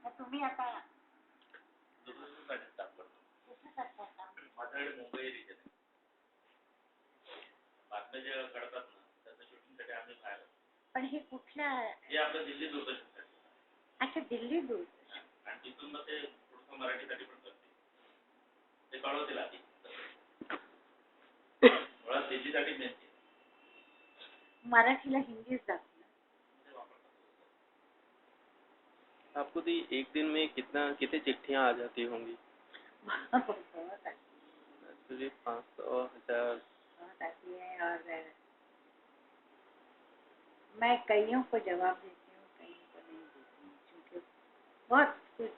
तुम्ही आता दुसऱ्यासाठी स्टाफ करतो. कसं करता काम? माझ्याकडे मुंबई रिजन आहे. बातम्या जे घडतात ना त्याचं शूटिंगसाठी आम्ही बाहेर असतो. पण हे कुठल्या? हे आपलं दिल्ली दूरदर्शनसाठी. अच्छा, दिल्ली दूरदर्शन. आणि तिथून मग ते पुढचं मराठीसाठी पण करते. ते कळवतील आधी. मुळात दिल्लीसाठी मेन. मराठीला हिंदीच दाखवलं. आपको तो एक दिन में कितनी चिट्ठियाँ आ जाती होंगी? बहुत एक्चुअली 500 1000 बहुत आती है। और मैं कईयों को जवाब देती हूँ, कईयों को नहीं देती हूँ, क्योंकि बहुत कुछ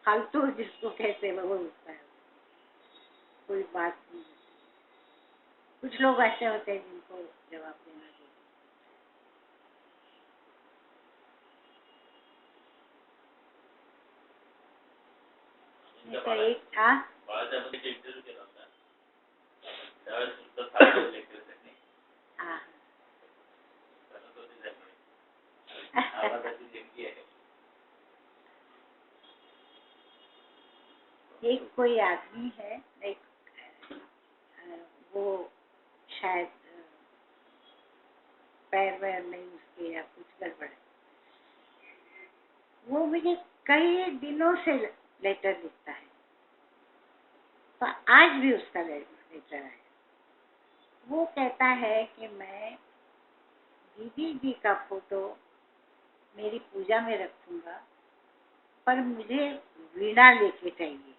फालतू जिसको कहते हैं वो होता है, कोई बात नहीं। कुछ लोग ऐसे होते हैं जिनको जवाब देना चाहिए। तो एक था बाळासाहेबांनी इंटरव्ह्यू केला होता त्यावेळेस तुमचं सारखं लेक्चर त्यांनी आवाजाची देणगी आहे. एक कोई आदमी है, एक वो शायद पैर वैर नहीं उसके या कुछ गड़बड़ है, वो मुझे कई दिनों से लेटर लिखता है, तो आज भी उसका लेटर है। वो कहता है कि मैं दीदी जी का फोटो मेरी पूजा में रखूंगा, पर मुझे वीणा लेके चाहिए।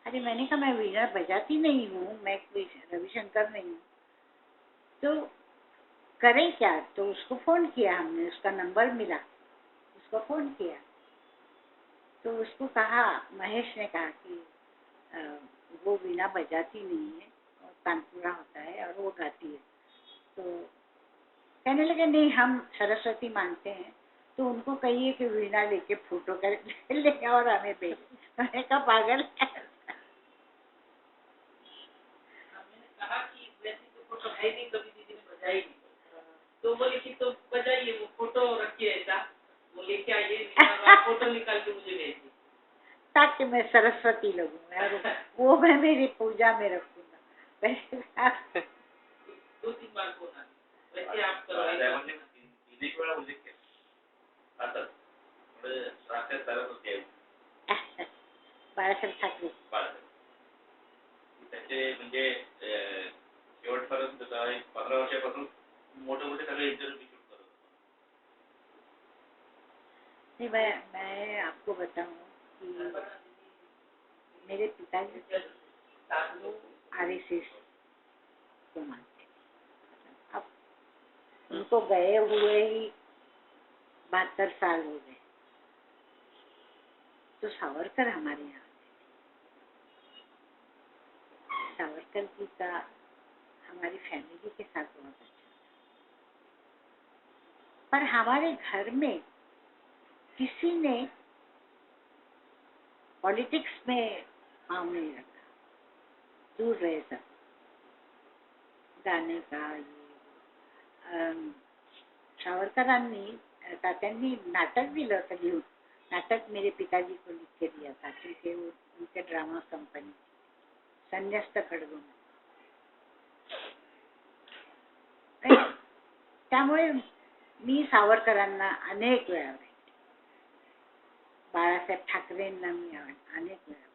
अरे मैंने कहा मैं वीणा बजाती नहीं हूँ, मैं कोई रविशंकर नहीं हूँ, तो करें क्या? तो उसको फ़ोन किया हमने, उसका नंबर मिला, उसको फ़ोन किया, तो उसको कहा, महेश ने कहा कि वो वीणा बजाती नहीं है और तानपुरा होता है और वो गाती है। तो कहने लगे नहीं हम सरस्वती मानते हैं, तो उनको कहिए कि वीणा लेके फोटो कर ले और हमें भेज। मैंने कहा पागल है। कहा कि वैसे तो फोटो है नहीं, कभी दीदी ने बजाई नहीं, तो बोले कि तो बजाइए, वो फोटो रखिए ऐसा, वो लेके आइए, फोटो निकाल के मुझे भेजिए ताकि मैं सरस्वती लगूं और वो मैं मेरी पूजा में रखूंगा। 2-3 बार फोन आ वैसे आप करवाइए। एक वेळा उल्लेख केला आता राष्ट्रीय स्तरावर होते बाळासाहेब ठाकरे त्याचे म्हणजे शेवटपर्यंत 15 वर्षापासून मोठे मोठे सगळे इंटरव्ह्यू शूट करत नहीं, मैं आपको बताऊं कि मेरे पिताजी RSS को मानते थे। अब उनको गए हुए ही 72 साल हो गए, तो सावरकर हमारे यहाँ सावरकर जी का हमारी फैमिली के साथ बहुत अच्छा था, पर हमारे घर में किसी ने पॉलिटिक्स में पाँव नहीं रखा, दूर रहे सब। गाने का सावरकरांनी तात्यांनी नाटक दिलं होतं लिहून। नाटक मेरे पिताजी को लिख के दिया था, क्योंकि वो उनके ड्रामा कंपनी संन्यस्त खडगो। त्यामुळे मी सावरकरांना अनेक वेळा भेटले, बाळासाहेब ठाकरेंना मी अनेक वेळा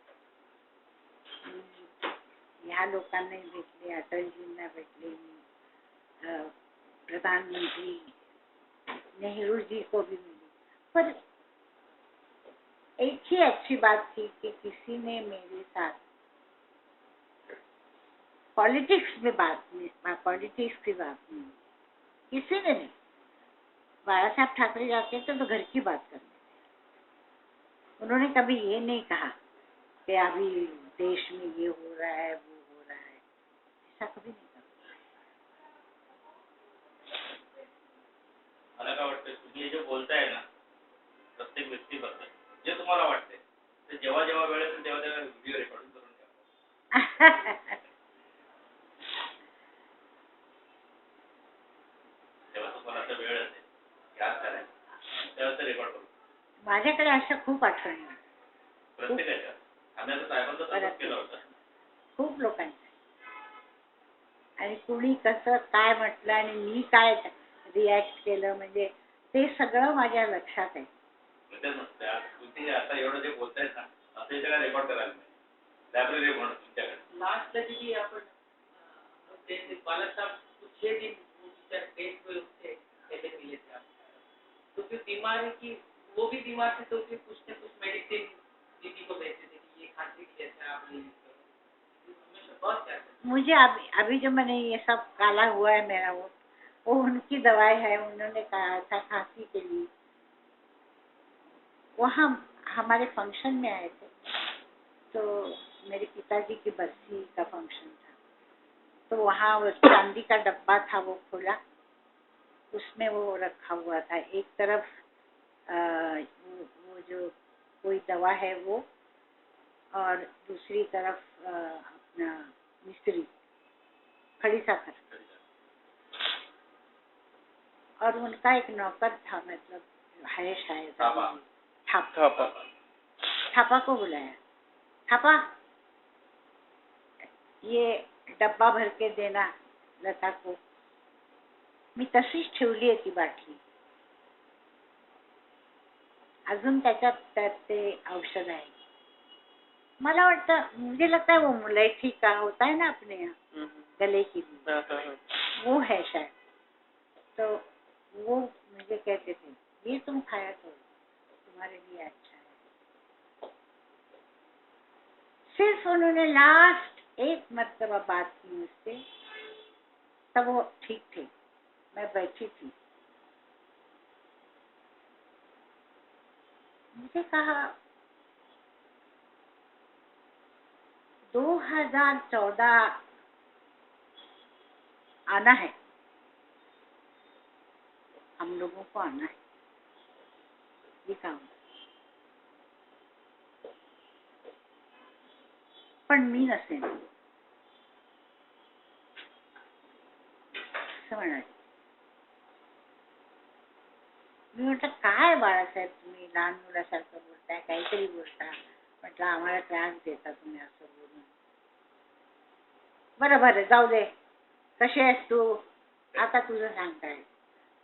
ह्या लोकांनाही भेटले, अटलजींना भेटले, प्रधानमंत्री नेहरू जी को भी मिली। पर एक ही अच्छी बात थी कि किसी ने मेरे साथ पॉलिटिक्स की बात नहीं, किसी ने नहीं। बाळासाहेब ठाकरे जाते थे तो घर की बात करते थे, उन्होंने कभी ये नहीं कहा कि अभी देश में ये हो रहा है वो हो रहा है, ऐसा कभी नहीं कहा। मला काय वाटतं तुम्ही जे बोलताय ना प्रत्येक व्यक्तीबद्दल जे तुम्हाला वाटते ते जेव्हा जेव्हा वेळ असेल तेव्हा तेव्हा व्हिडिओ रेकॉर्डिंग करून ठेवा। तेव्हा तुम्हाला आता वेळ असेल याद करायचं तेव्हा ते रेकॉर्ड करू। माझ्याकडे अशा खूप आठवणी आहेत. प्रत्येकाच्या आम्ही आता साहेबांचा तसंच केलं होतं. खूप लोकांच्या. आणि कुणी कसं काय म्हटलं आणि मी काय रिॲक्ट केलं म्हणजे ते सगळं माझ्या लक्षात आहे. तेच म्हणते आज तुम्ही आता एवढं जे बोलताय ना असं इथे काय रेकॉर्ड करायला नाही. लाइब्रेरी म्हणून तुमच्याकडे लास्ट में दीदी अपन बालक साहब कुछ 6 दिन डेट पे उससे पहले मिले थे आप, तो फिर बीमार है कि वो भी बीमार थे तो फिर कुछ न कुछ मेडिसिन दीदी को भेजते थे कि ये खांसी की जैसे आप ले लीजिए। हमेशा बहुत प्यार करते मुझे अभी जो मैंने ये सब काला हुआ है मेरा वो उनकी दवाई है. उन्होंने कहा था खांसी के लिए. वहाँ हमारे फंक्शन में आए थे तो मेरे पिताजी की बरसी का फंक्शन था तो वहाँ वो चांदी का डब्बा था वो खोला उसमें वो रखा हुआ था. एक तरफ वो जो कोई दवा है वो और दूसरी तरफ अपना मिश्री खड़ी साखर. और उनका एक नौकर था मतलब है शायद थापा थापा को बुलाया. थापा ये डब्बा भर के देना लता को. मी तशीच ठेवली आहे ती बाटली. अजून त्याच्यात ते औषध आहे. मला वाटतं मुझे लगता है वो मुलैठी का होता है ना अपने यहाँ गले की भी वो है शायद. तो वो मुझे कहते थे ये तुम खाया करो तुम्हारे लिए अच्छा है. सिर्फ उन्होंने लास्ट एक मर्तबा बात की मुझसे तब वो ठीक थे. मैं बैठी थी. मुझे कहा 2014 आना है. हम लोगों को आना है. ये काम पण मी नसेन असं म्हणाले. मी म्हटलं काय बाळासाहेब तुम्ही लहान मुलासारखं बोलताय काहीतरी बोलता. म्हटलं आम्हाला त्रास देता तुम्ही असं बोलून. बरं बरं जाऊ दे. कशी आहेस तू आता तुझं सांगताय.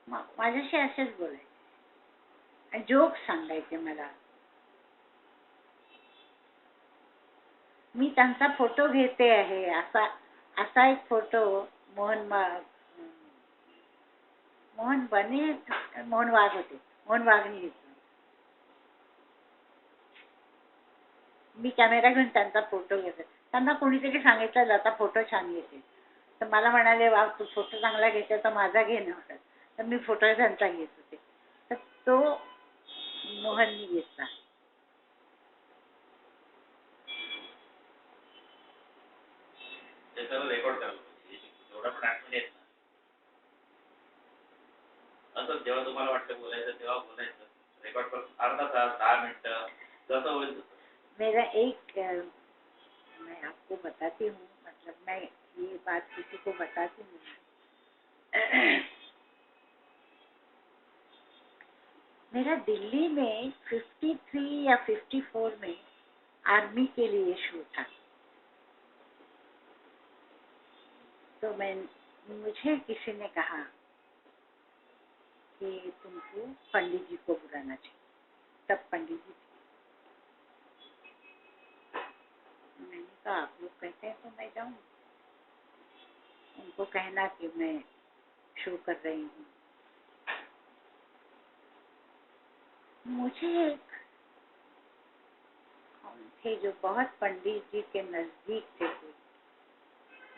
माझ्याशी असेच बोलायचे आणि जोक सांगायचे मला. मी त्यांचा फोटो घेते आहे. असा एक फोटो मोहन वाघ होते. मोहन वाघनी घेतला. मी कॅमेरा घेऊन त्यांचा फोटो घेते. त्यांना कोणीतरी सांगितलं लता फोटो छान घेते. तर मला म्हणाले वा तू फोटो चांगला घेते तर माझा घे ना. तर मी फोटो त्यांचा घेत होते. तर तो मोहननी घेतला. ते सगळं रेकॉर्ड करायला पाहिजे. जेवढा पण आठवणी आहेत ना असं जेव्हा तुम्हाला वाटतं बोलायचं तेव्हा बोलायचं. रेकॉर्ड करून अर्धा तास 10 मिनिटं जसं होईल तसं. मेरा एक मैं आपको बताती हूँ मतलब मैं ये बात किसी को बताती हूँ. मेरा दिल्ली में 53 या 54 में आर्मी के लिए शो था. तो मुझे किसी ने कहा कि तुमको पंडित जी को बुलाना चाहिए. तब पंडित जी थे. मैंने कहा आप लोग कहते हैं तो मैं जाऊँ. उनको कहना कि मैं शो कर रही हूँ. मुझे एक थे जो बहुत पंडित जी के नजदीक थे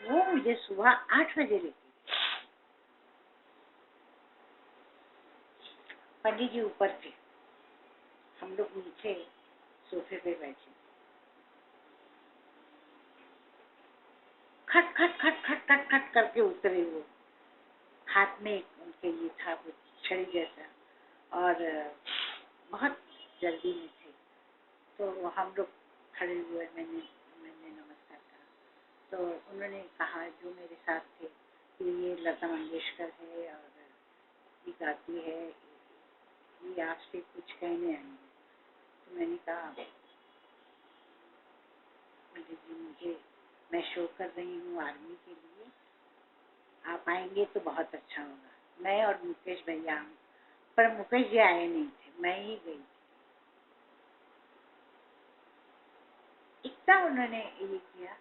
वो मुझे सुबह 8 बजे लेके. पंडित जी ऊपर थे. हम लोग नीचे सोफे पे बैठे. खट खट खट खट खट खट करके उतरे वो. हाथ में उनके ये था वो छड़ी जैसा और बहुत जल्दी में थे. तो हम लोग खड़े हुए. मैंने नमस्कार करा. तो उन्होंने कहा जो मेरे साथ थे कि ये लता मंगेशकर है और ये गाती है. ये आपसे कुछ कहने आई है. तो मैंने कहा पंडित जी मैं शो कर रही हूँ आर्मी के लिए, आप आएंगे तो बहुत अच्छा होगा। मैं और मुकेश भैया हूँ, पर मुकेश जी आए नहीं थे, मैं ही गई थी। इतना उन्होंने ये किया,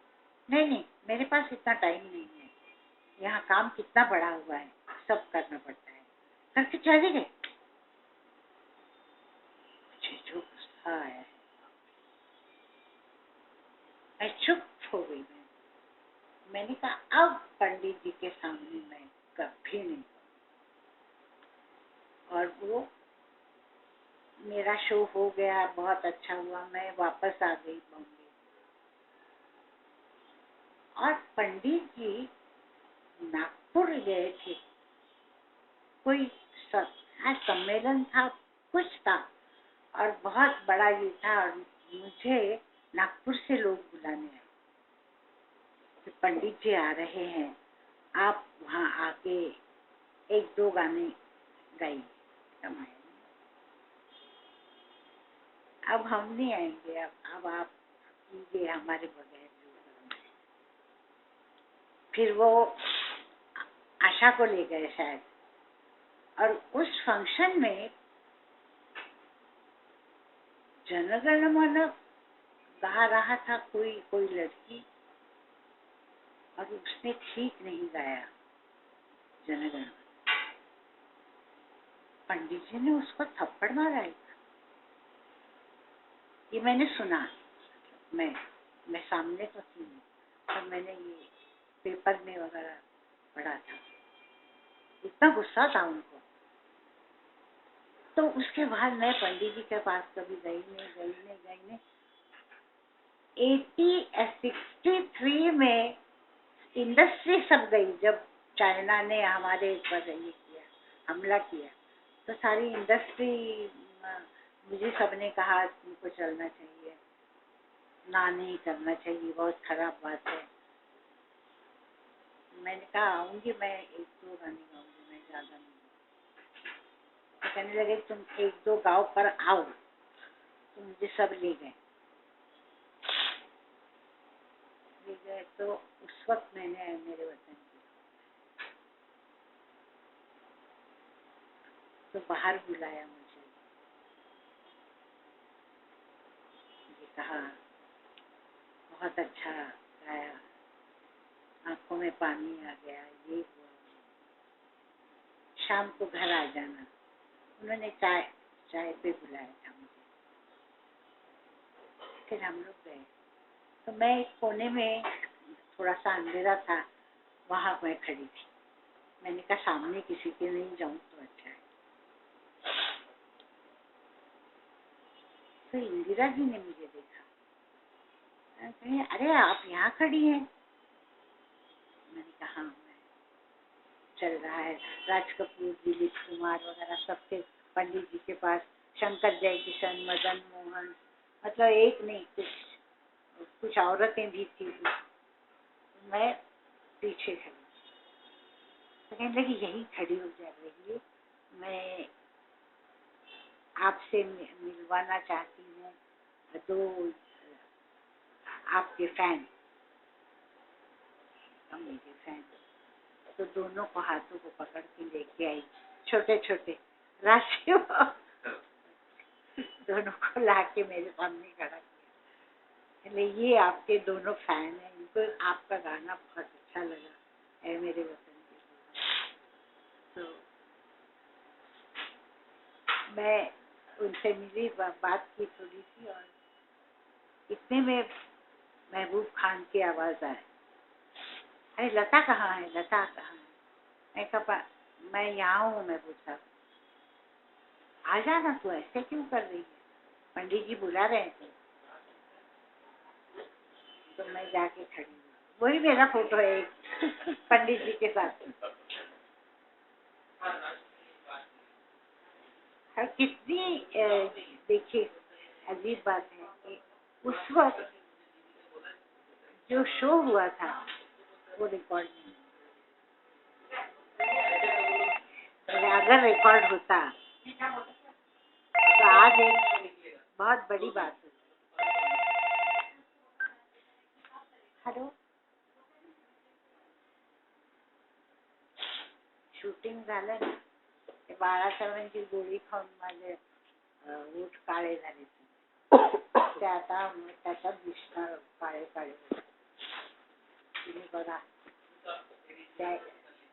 नहीं मेरे पास इतना टाइम नहीं है, यहाँ काम कितना बड़ा हुआ है, सब करना पड़ता है, करके चले गए। मुझे जो गुस्सा आया, मैं चुप हो गई। मैंने कहा अब पंडित जी के सामने मैं कभी नहीं। और वो मेरा शो हो गया, बहुत अच्छा हुआ, मैं वापस आ गई बॉम्बे। और पंडित जी नागपुर गए थे, कोई सम्मेलन था, कुछ था, और बहुत बड़ा ये था, और मुझे नागपुर से लोग बुलाने आए कि पंडित जी आ रहे हैं, आप वहाँ आके 1-2 गाने गाइए। अब हम नहीं आएंगे, अब आप कीजिए हमारे बगैर जो करना है। फिर वो आशा को ले गए शायद, और उस फंक्शन में जनगण मन गा रहा था कोई लड़की, और उसने ठीक नहीं गाया जनगण। पंडित जी ने उसको थप्पड़ मारा है, ये मैंने सुना। मैं सामने तो थी नहीं, पर मैंने ये पेपर में वगैरह पढ़ा था। इतना गुस्सा था उनको। तो उसके बाद मैं पंडित जी के पास कभी गई नहीं। 63 में इंडस्ट्री सब गई, जब चाइना ने हमारे ऊपर ये किया, हमला किया, तो सारी इंडस्ट्री, मुझे सबने कहा तुमको चलना चाहिए, ना नहीं करना चाहिए, बहुत खराब बात है। मैंने कहा आऊंगी, मैं 1-2 गाने गाऊंगी, मैं ज्यादा नहीं। तो कहने लगे तुम 1-2 गाँव पर आओ, तो मुझे सब ले गए। तो उस वक्त मैंने मेरे वतन की तो बाहर बुलाया मुझे, कहा बहुत अच्छा गाया, आंखों में पानी आ गया, ये हुआ। शाम को घर आ जाना। उन्होंने चाय पे बुलाया था मुझे। फिर हम लोग गए, तो मैं एक कोने में, थोड़ा सा अंधेरा था, वहाँ मैं खड़ी थी। मैंने कहा सामने किसी के नहीं जाऊं तो अच्छा है। तो इंदिरा जी ने मुझे देखा, कहे अरे आप यहाँ खड़ी हैं। मैंने कहा हाँ, मैं चल रहा है, राज कपूर, दिलीप कुमार वगैरह सबके पंडित जी के पास, शंकर जयकिशन, मदन मोहन, मतलब एक नहीं कुछ औरतें भी थी। मैं पीछे खड़ी, तो कहने लगी यही खड़ी हो जा रही है, मैं आपसे मिलवाना चाहती हूँ 2 आपके फैन, मेरे फैन। तो दोनों को हाथों को पकड़ के लेके आई, छोटे छोटे राशि दोनों को लाके मेरे सामने खड़ा किया। ये आपके दोनों फैन हैं, इनको आपका गाना बहुत अच्छा लगा, ऐ मेरे वतन के। तो मैं उनसे मिली, बात की थोड़ी सी, और इतने में महबूब खान की आवाज आए, अरे लता कहाँ है, लता कहाँ है। मैं कहा मैं यहाँ हूँ महबूब साहब, आ जाना, तू ऐसे क्यों कर रही है, पंडित जी बुला रहे थे। तो मैं जाके खड़ी हूँ, वही मेरा फोटो है एक पंडित जी के साथ। और कितनी देखिए अजीब बात है कि उस वक्त जो शो हुआ था वो रिकॉर्ड नहीं, अगर रिकॉर्ड होता तो आज एक बहुत बड़ी बात है. हेलो, शूटिंग झालं ना, ते बाळासाहेबांची गोळी खाऊन माझे ओठ काळे झाले. ते आता त्याच्यात दिसणार काळे काळे. तुम्ही बघा, त्या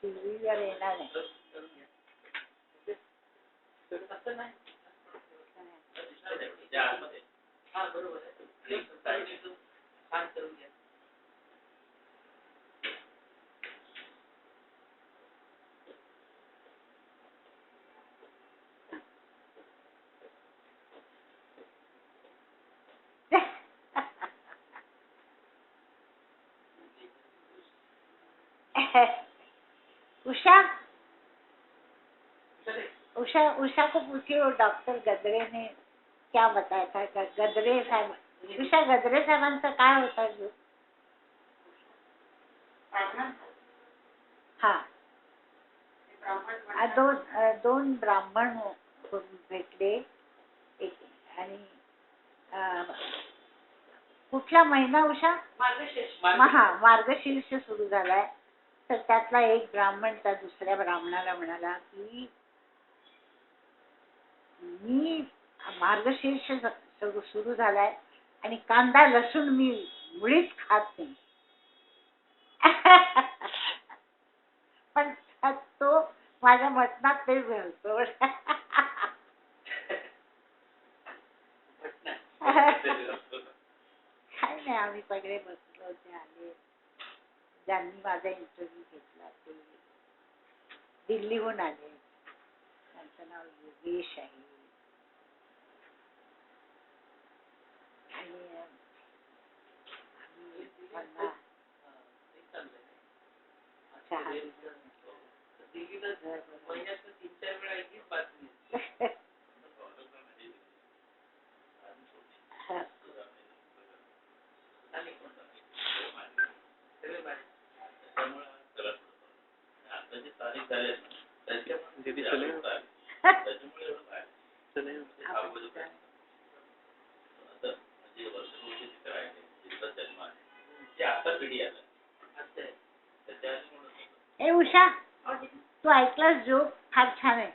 टीव्हीवर येणार आहे. असं नाही. त्या आतमध्ये हा बरोबर आहे. छान करून घ्या. उषा उषा उषा को पूछिए, वो डॉक्टर गद्रे ने क्या बताया था. गद्रे साहेब, उषा गद्रे साहेबांचं काय होता जो. हा, दोन ब्राह्मण भेटले एक, आणि कुठला महिना उषा. मार्गशीर्ष सुरू झालाय. तर त्यातला एक ब्राह्मण त्या दुसऱ्या ब्राह्मणाला म्हणाला की मी मार्गशीर्ष सुरू झालाय आणि कांदा लसूण मी मुळीच खात नाही. पण तो माझ्या मटणात ते घालतो. काय नाही, आम्ही सगळे बसलो होते. आले ज्यांनी माझा इंटरव्ह्यू घेतला ते दिल्लीहून आले. त्यांचं नाव योगेश आहे. आणि आम्ही त्यांना चहा महिन्यात 3-4 वेळा एकच बातमी. दीदी चले त्याच्यामुळे एवढं बाहेर चले. म्हणजे वर्षपूर्वी जिथे राहिले, जिथला जन्म आहे, ते आता पिढी आलं. त्याच्या आधी म्हणत होतं. ए उषा, तू ऐकलास जोक फार छान आहे.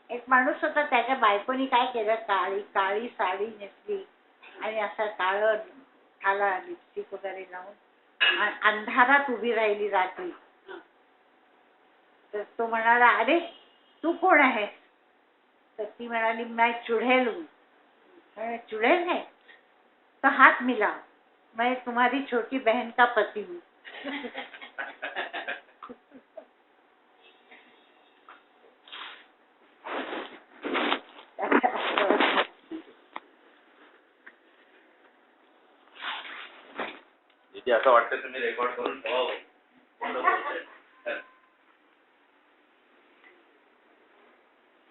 एक माणूस होता, त्याच्या बायकोनी काय केलं, काळी काळी साडी नेसली आणि असं काळं ठाला लिपस्टिक वगैरे लावून अंधारात उभी राहिली रात्री. तर तो म्हणाला, अरे तू कोण आहे. तर ती म्हणाली, मैं चुड़ैल हूँ. चुड़ैल है तो हाथ मिला, मैं तुम्हारी छोटी बहन का पति हूँ. असं वाटतं तुम्ही रेकॉर्ड करून ठेवावं.